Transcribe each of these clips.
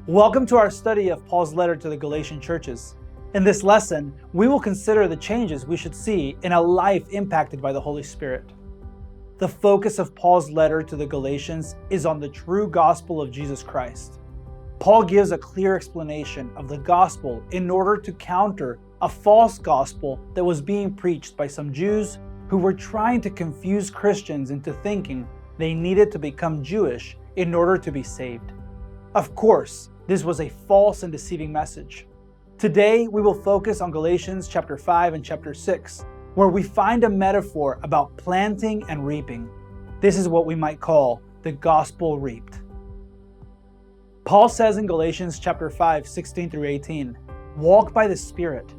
Welcome to our study of Paul's letter to the Galatian churches. In this lesson, we will consider the changes we should see in a life impacted by the Holy Spirit. The focus of Paul's letter to the Galatians is on the true gospel of Jesus Christ. Paul gives a clear explanation of the gospel in order to counter a false gospel that was being preached by some Jews who were trying to confuse Christians into thinking they needed to become Jewish in order to be saved. Of course, this was a false and deceiving message. Today, we will focus on Galatians chapter 5 and chapter 6, where we find a metaphor about planting and reaping. This is what we might call the gospel reaped. Paul says in Galatians chapter 5, 16 through 18, "Walk by the Spirit,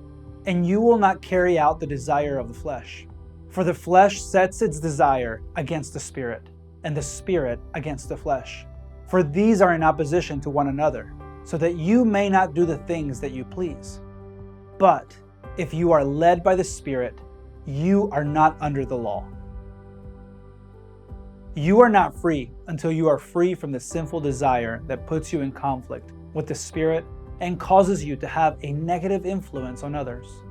and you will not carry out the desire of the flesh. For the flesh sets its desire against the Spirit, and the Spirit against the flesh. For these are in opposition to one another, so that you may not do the things that you please. But if you are led by the Spirit, you are not under the law. You are not free until you are free from the sinful desire that puts you in conflict with the Spirit and causes you to have a negative influence on others."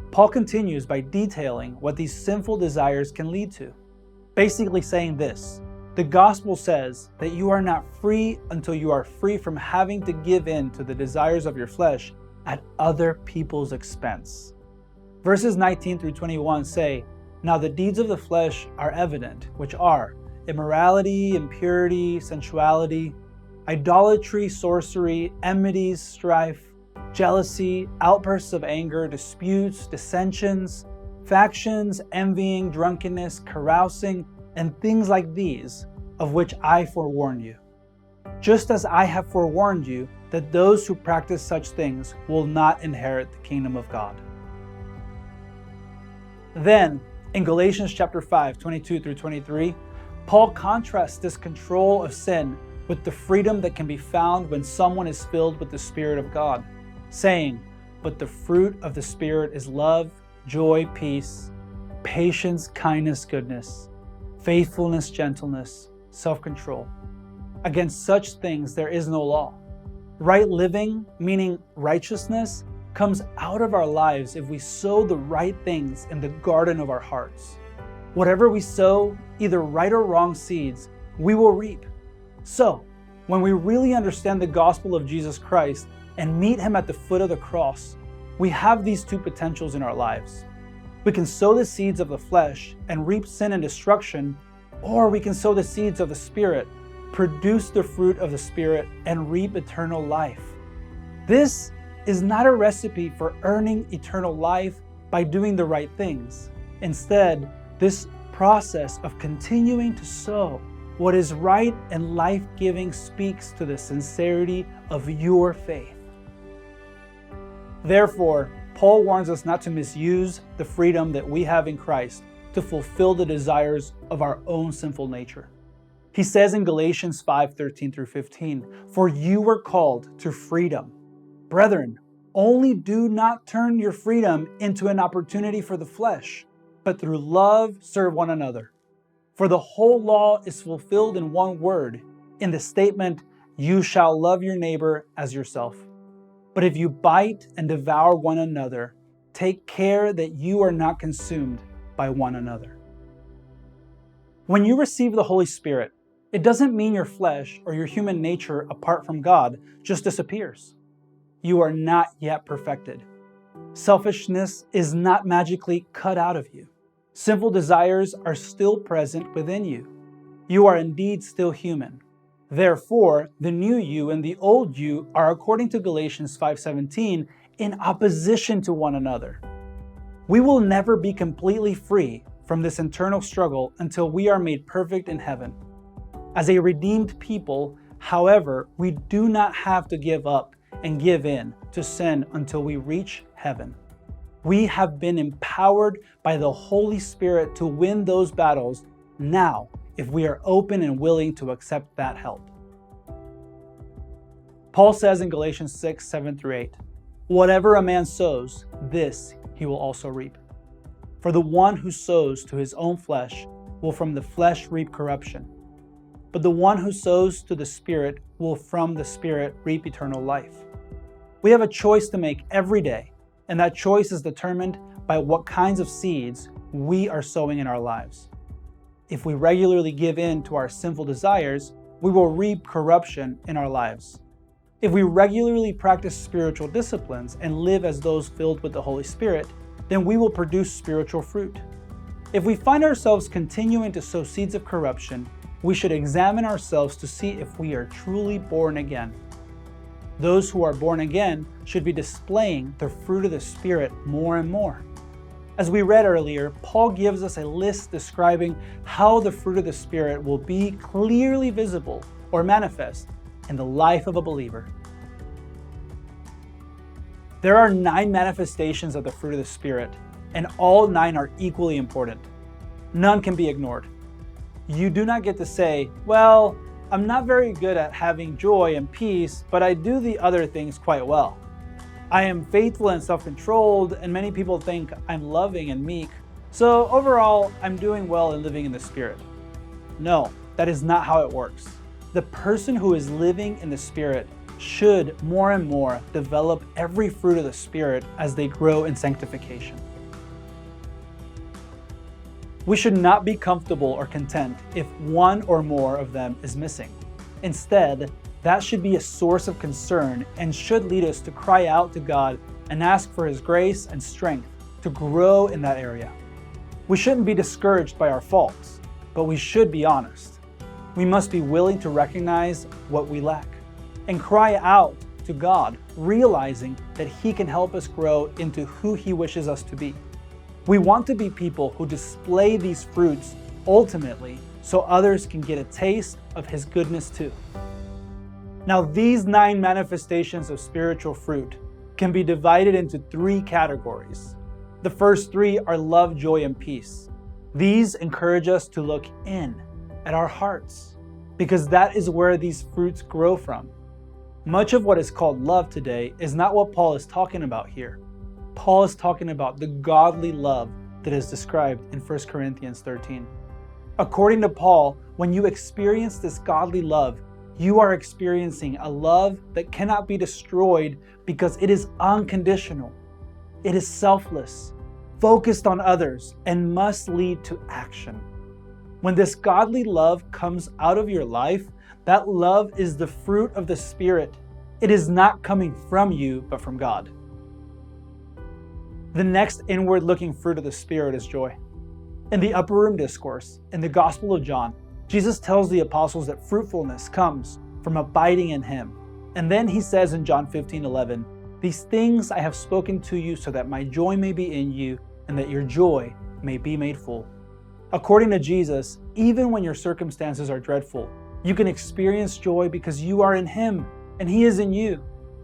Paul continues by detailing what these sinful desires can lead to, basically saying this: the gospel says that you are not free until you are free from having to give in to the desires of your flesh at other people's expense. Verses 19 through 21 say, "Now the deeds of the flesh are evident, which are immorality, impurity, sensuality, idolatry, sorcery, enmities, strife, jealousy, outbursts of anger, disputes, dissensions, factions, envying, drunkenness, carousing, and things like these, of which I forewarn you. Just as I have forewarned you that those who practice such things will not inherit the kingdom of God." Then, in Galatians chapter 5, 22 through 23, Paul contrasts this control of sin with the freedom that can be found when someone is filled with the Spirit of God, saying, "But the fruit of the Spirit is love, joy, peace, patience, kindness, goodness, faithfulness, gentleness, self-control. Against such things there is no law." Right living, meaning righteousness, comes out of our lives if we sow the right things in the garden of our hearts. Whatever we sow, either right or wrong seeds, we will reap. So, when we really understand the gospel of Jesus Christ and meet Him at the foot of the cross, we have these two potentials in our lives. We can sow the seeds of the flesh and reap sin and destruction, or we can sow the seeds of the Spirit, produce the fruit of the Spirit, and reap eternal life. This is not a recipe for earning eternal life by doing the right things. Instead, this process of continuing to sow what is right and life-giving speaks to the sincerity of your faith. Therefore, Paul warns us not to misuse the freedom that we have in Christ to fulfill the desires of our own sinful nature. He says in Galatians 5:13 through 15, "For you were called to freedom. Brethren, only do not turn your freedom into an opportunity for the flesh, but through love serve one another. For the whole law is fulfilled in one word, in the statement, 'You shall love your neighbor as yourself.' But if you bite and devour one another, take care that you are not consumed by one another." When you receive the Holy Spirit, it doesn't mean your flesh or your human nature apart from God just disappears. You are not yet perfected. Selfishness is not magically cut out of you. Sinful desires are still present within you. You are indeed still human. Therefore, the new you and the old you are, according to Galatians 5:17, in opposition to one another. We will never be completely free from this internal struggle until we are made perfect in heaven. As a redeemed people, however, we do not have to give up and give in to sin until we reach heaven. We have been empowered by the Holy Spirit to win those battles now, if we are open and willing to accept that help. Paul says in Galatians 6, 7 through 8, "Whatever a man sows, this he will also reap. For the one who sows to his own flesh will from the flesh reap corruption. but the one who sows to the Spirit will from the Spirit reap eternal life. We have a choice to make every day, and that choice is determined by what kinds of seeds we are sowing in our lives. If we regularly give in to our sinful desires, we will reap corruption in our lives. If we regularly practice spiritual disciplines and live as those filled with the Holy Spirit, then we will produce spiritual fruit. If we find ourselves continuing to sow seeds of corruption, we should examine ourselves to see if we are truly born again. Those who are born again should be displaying the fruit of the Spirit more and more. As we read earlier, Paul gives us a list describing how the fruit of the Spirit will be clearly visible or manifest in the life of a believer. There are 9 manifestations of the fruit of the Spirit, and all 9 are equally important. None can be ignored. You do not get to say, well, I'm not very good at having joy and peace, but I do the other things quite well. I am faithful and self-controlled, and many people think I'm loving and meek, so overall, I'm doing well and living in the Spirit. No, that is not how it works. The person who is living in the Spirit should more and more develop every fruit of the Spirit as they grow in sanctification. We should not be comfortable or content if one or more of them is missing. Instead, that should be a source of concern and should lead us to cry out to God and ask for His grace and strength to grow in that area. We shouldn't be discouraged by our faults, but we should be honest. We must be willing to recognize what we lack and cry out to God, realizing that He can help us grow into who He wishes us to be. We want to be people who display these fruits ultimately so others can get a taste of His goodness too. Now, these 9 manifestations of spiritual fruit can be divided into 3 categories. The first 3 are love, joy, and peace. These encourage us to look in at our hearts, because that is where these fruits grow from. Much of what is called love today is not what Paul is talking about here. Paul is talking about the godly love that is described in 1 Corinthians 13. According to Paul, when you experience this godly love, you are experiencing a love that cannot be destroyed because it is unconditional. It is selfless, focused on others, and must lead to action. When this godly love comes out of your life, that love is the fruit of the Spirit. It is not coming from you, but from God. The next inward-looking fruit of the Spirit is joy. In the Upper Room Discourse, in the Gospel of John, Jesus tells the apostles that fruitfulness comes from abiding in Him. And then He says in John 15:11, "These things I have spoken to you so that my joy may be in you and that your joy may be made full." According to Jesus, even when your circumstances are dreadful, you can experience joy because you are in Him and He is in you.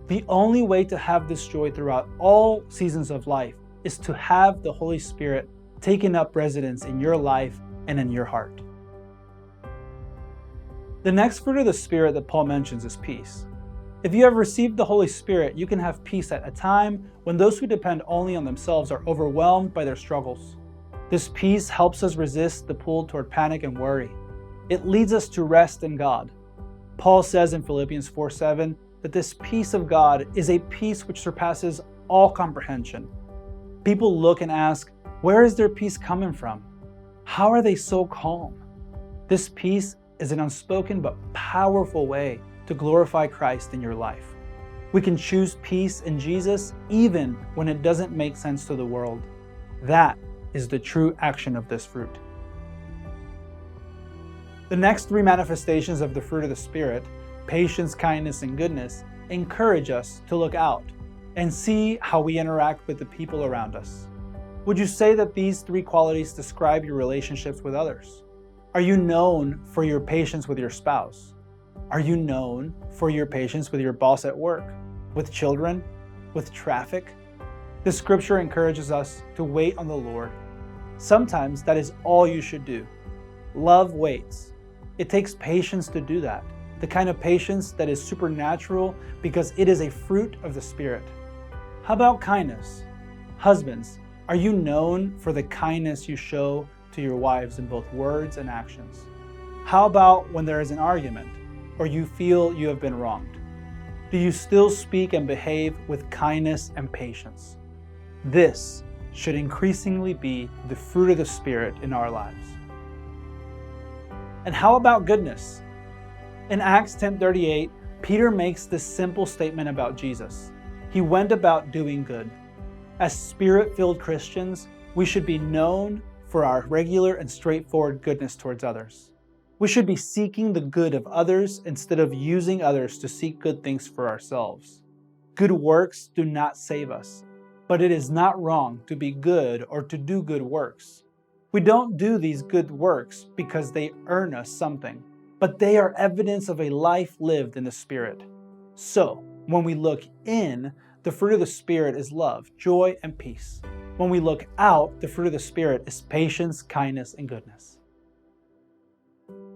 The only way to have this joy throughout all seasons of life is to have the Holy Spirit taking up residence in your life and in your heart. The next fruit of the Spirit that Paul mentions is peace. If you have received the Holy Spirit, you can have peace at a time when those who depend only on themselves are overwhelmed by their struggles. This peace helps us resist the pull toward panic and worry. It leads us to rest in God. Paul says in Philippians 4:7 that this peace of God is a peace which surpasses all comprehension. People look and ask, where is their peace coming from? How are they so calm? This peace is an unspoken but powerful way to glorify Christ in your life. We can choose peace in Jesus even when it doesn't make sense to the world. That is the true action of this fruit. The next 3 manifestations of the fruit of the Spirit, patience, kindness, and goodness, encourage us to look out and see how we interact with the people around us. Would you say that these 3 qualities describe your relationships with others? Are you known for your patience with your spouse? Are you known for your patience with your boss at work, with children, with traffic? The scripture encourages us to wait on the Lord. Sometimes that is all you should do. Love waits. It takes patience to do that, the kind of patience that is supernatural because it is a fruit of the Spirit. How about kindness? Husbands, are you known for the kindness you show to your wives in both words and actions? How about when there is an argument or you feel you have been wronged? Do you still speak and behave with kindness and patience? This should increasingly be the fruit of the Spirit in our lives. And how about goodness? In Acts 10:38, Peter makes this simple statement about Jesus. He went about doing good. As Spirit-filled Christians, we should be known for our regular and straightforward goodness towards others. We should be seeking the good of others instead of using others to seek good things for ourselves. Good works do not save us, but it is not wrong to be good or to do good works. We don't do these good works because they earn us something, but they are evidence of a life lived in the Spirit. So, when we look in, the fruit of the Spirit is love, joy, and peace. When we look out, the fruit of the Spirit is patience, kindness, and goodness.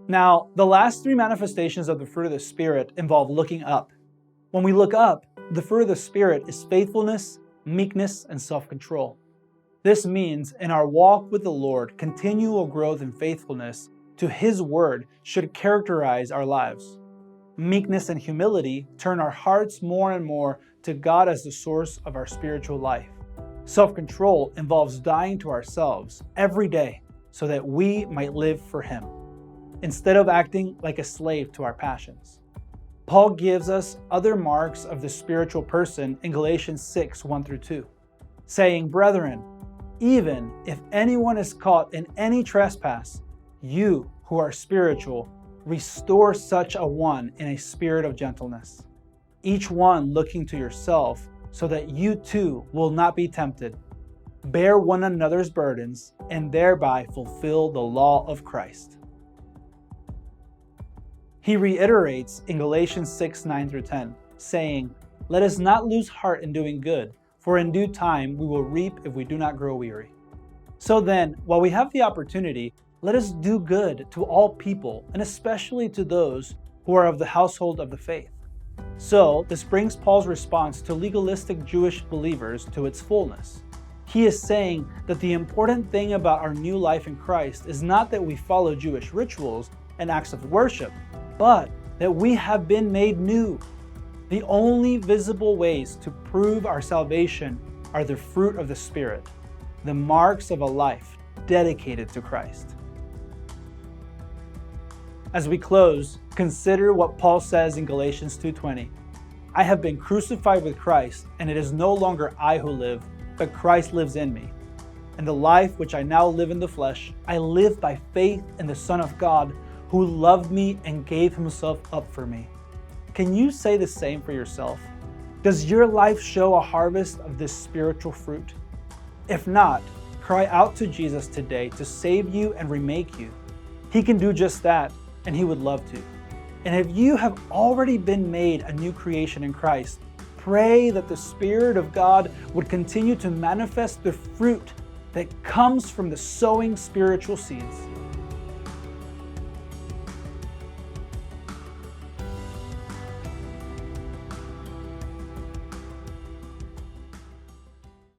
Now, the last three manifestations of the fruit of the Spirit involve looking up. When we look up, the fruit of the Spirit is faithfulness, meekness, and self-control. This means in our walk with the Lord, continual growth in faithfulness to His Word should characterize our lives. Meekness and humility turn our hearts more and more to God as the source of our spiritual life. Self-control involves dying to ourselves every day so that we might live for Him, instead of acting like a slave to our passions. Paul gives us other marks of the spiritual person in Galatians 6:1-2, saying, "Brethren, even if anyone is caught in any trespass, you who are spiritual, restore such a one in a spirit of gentleness, each one looking to yourself, so that you too will not be tempted. Bear one another's burdens, and thereby fulfill the law of Christ." He reiterates in Galatians 6:9-10, saying, "Let us not lose heart in doing good, for in due time we will reap if we do not grow weary." So then, while we have the opportunity, let us do good to all people, and especially to those who are of the household of the faith. So, this brings Paul's response to legalistic Jewish believers to its fullness. He is saying that the important thing about our new life in Christ is not that we follow Jewish rituals and acts of worship, but that we have been made new. The only visible ways to prove our salvation are the fruit of the Spirit, the marks of a life dedicated to Christ. As we close, consider what Paul says in Galatians 2:20. "I have been crucified with Christ, and it is no longer I who live, but Christ lives in me. And the life which I now live in the flesh, I live by faith in the Son of God, who loved me and gave Himself up for me." Can you say the same for yourself? Does your life show a harvest of this spiritual fruit? If not, cry out to Jesus today to save you and remake you. He can do just that, and He would love to. And if you have already been made a new creation in Christ, pray that the Spirit of God would continue to manifest the fruit that comes from the sowing spiritual seeds.